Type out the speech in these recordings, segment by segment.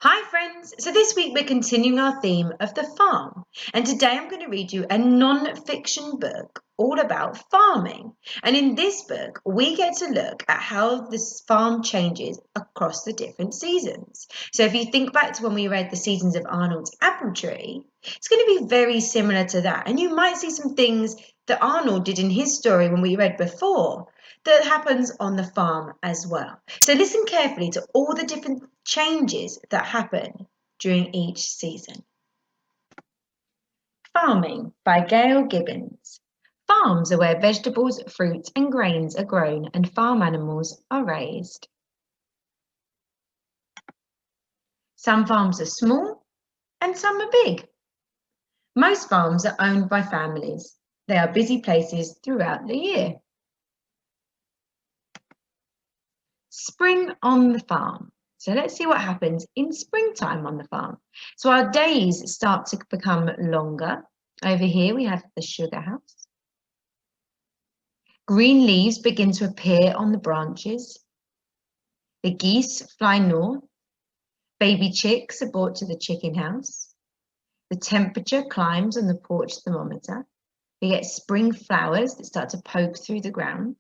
Hi friends! So this week we're continuing our theme of the farm, and today I'm going to read you a non-fiction book all about farming. And in this book we get to look at how this farm changes across the different seasons. So if you think back to when we read the seasons of Arnold's apple tree, it's going to be very similar to that, and you might see some things that Arnold did in his story when we read before that happens on the farm as well. So listen carefully to all the different changes that happen during each season. Farming by Gail Gibbons. Farms are where vegetables, fruits and grains are grown and farm animals are raised. Some farms are small and some are big. Most farms are owned by families. They are busy places throughout the year. Spring on the farm. So let's see what happens in springtime on the farm. So our days start to become longer. Over here we have the sugar house. Green leaves begin to appear on the branches. The geese fly north. Baby chicks are brought to the chicken house. The temperature climbs on the porch thermometer. We get spring flowers that start to poke through the ground.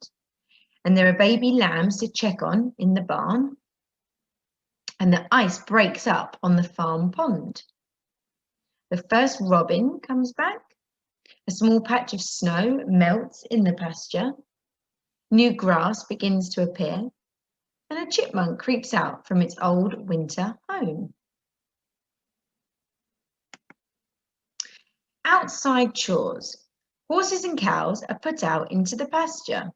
And there are baby lambs to check on in the barn. And the ice breaks up on the farm pond. The first robin comes back. A small patch of snow melts in the pasture. New grass begins to appear. And a chipmunk creeps out from its old winter home. Outside chores. Horses and cows are put out into the pasture.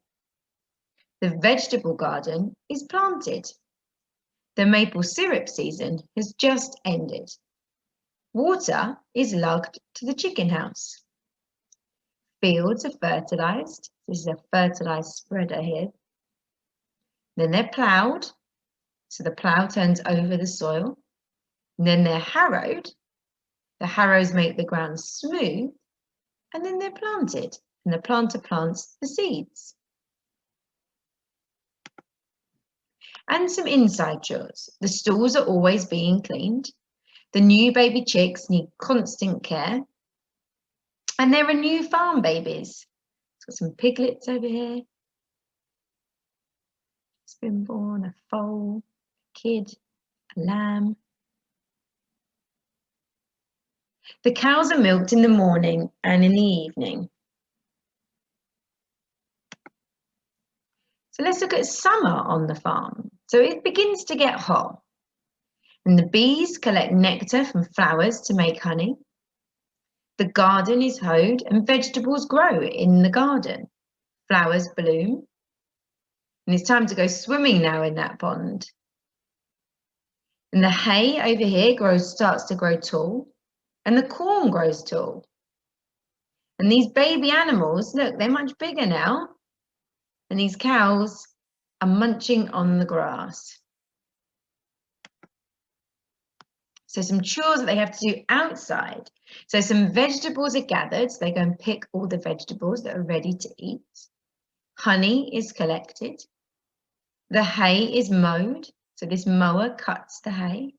The vegetable garden is planted. The maple syrup season has just ended. Water is lugged to the chicken house. Fields are fertilised. This is a fertilised spreader here. Then they're ploughed. So the plough turns over the soil. And then they're harrowed. The harrows make the ground smooth. And then they're planted. And the planter plants the seeds. And some inside chores. The stalls are always being cleaned. The new baby chicks need constant care. And there are new farm babies. It's got some piglets over here. It's been born, a foal, a kid, a lamb. The cows are milked in the morning and in the evening. So let's look at summer on the farm. So it begins to get hot. And the bees collect nectar from flowers to make honey. The garden is hoed and vegetables grow in the garden. Flowers bloom. And it's time to go swimming now in that pond. And the hay over here starts to grow tall. And the corn grows tall. And these baby animals, look, they're much bigger now. And these cows are munching on the grass. So some chores that they have to do outside. So some vegetables are gathered. So they go and pick all the vegetables that are ready to eat. Honey is collected. The hay is mowed. So this mower cuts the hay.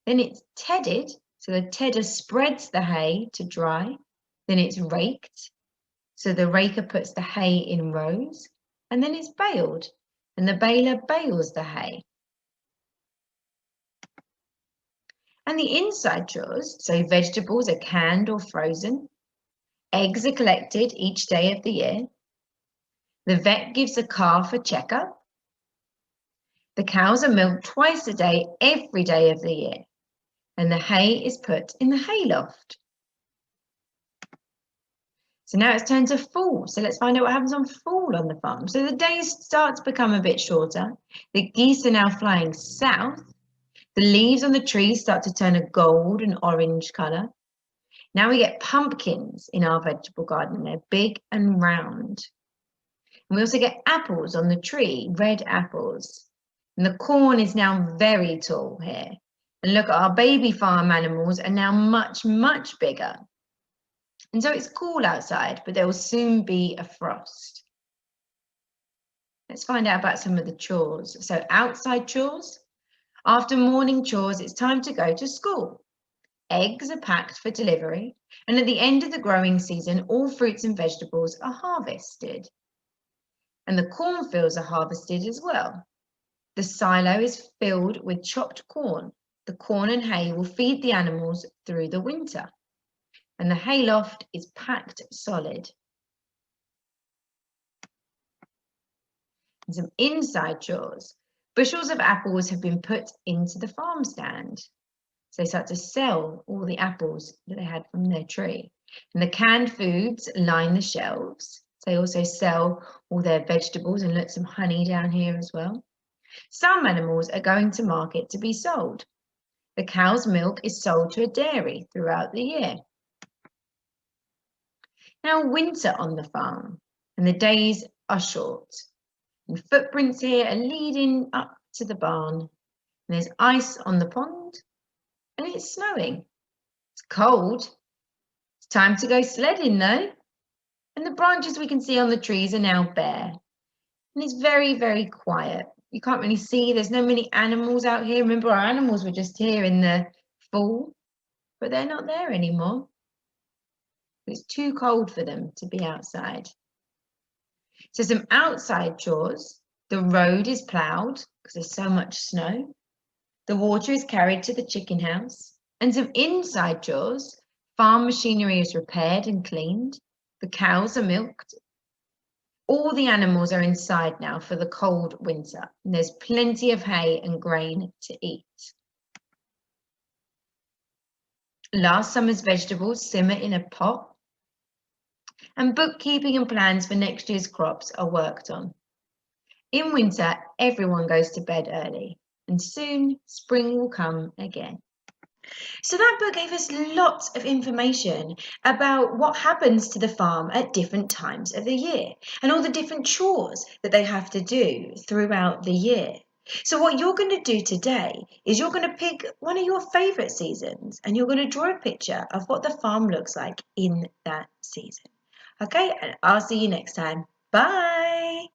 Then it's tedded. So the tedder spreads the hay to dry. Then it's raked. So the raker puts the hay in rows. And then it's baled. And the baler bales the hay. And the inside chores, so vegetables are canned or frozen. Eggs are collected each day of the year. The vet gives a calf a checkup. The cows are milked twice a day, every day of the year. And the hay is put in the hayloft. So now it's turned to fall. So let's find out what happens on fall on the farm. So the days start to become a bit shorter. The geese are now flying south. The leaves on the trees start to turn a gold and orange colour. Now we get pumpkins in our vegetable garden. They're big and round. And we also get apples on the tree, red apples. And the corn is now very tall here. And look, our baby farm animals are now much, much bigger. And so it's cool outside, but there will soon be a frost. Let's find out about some of the chores. So outside chores. After morning chores, it's time to go to school. Eggs are packed for delivery, and at the end of the growing season, all fruits and vegetables are harvested. And the cornfields are harvested as well. The silo is filled with chopped corn. The corn and hay will feed the animals through the winter. And the hayloft is packed solid. And some inside chores. Bushels of apples have been put into the farm stand. So they start to sell all the apples that they had from their tree. And the canned foods line the shelves. They also sell all their vegetables and look, some honey down here as well. Some animals are going to market to be sold. The cow's milk is sold to a dairy throughout the year. Now winter on the farm, and the days are short. And footprints here are leading up to the barn. And there's ice on the pond, and it's snowing. It's cold. It's time to go sledding though. And the branches we can see on the trees are now bare. And it's very, very quiet. You can't really see, there's no many animals out here. Remember, our animals were just here in the fall, but they're not there anymore. It's too cold for them to be outside. So some outside chores. The road is ploughed because there's so much snow. The water is carried to the chicken house. And some inside chores. Farm machinery is repaired and cleaned. The cows are milked. All the animals are inside now for the cold winter. And there's plenty of hay and grain to eat. Last summer's vegetables simmer in a pot. And bookkeeping and plans for next year's crops are worked on. In winter, everyone goes to bed early, and soon spring will come again. So that book gave us lots of information about what happens to the farm at different times of the year and all the different chores that they have to do throughout the year. So what you're going to do today is you're going to pick one of your favourite seasons and you're going to draw a picture of what the farm looks like in that season. Okay, and I'll see you next time. Bye.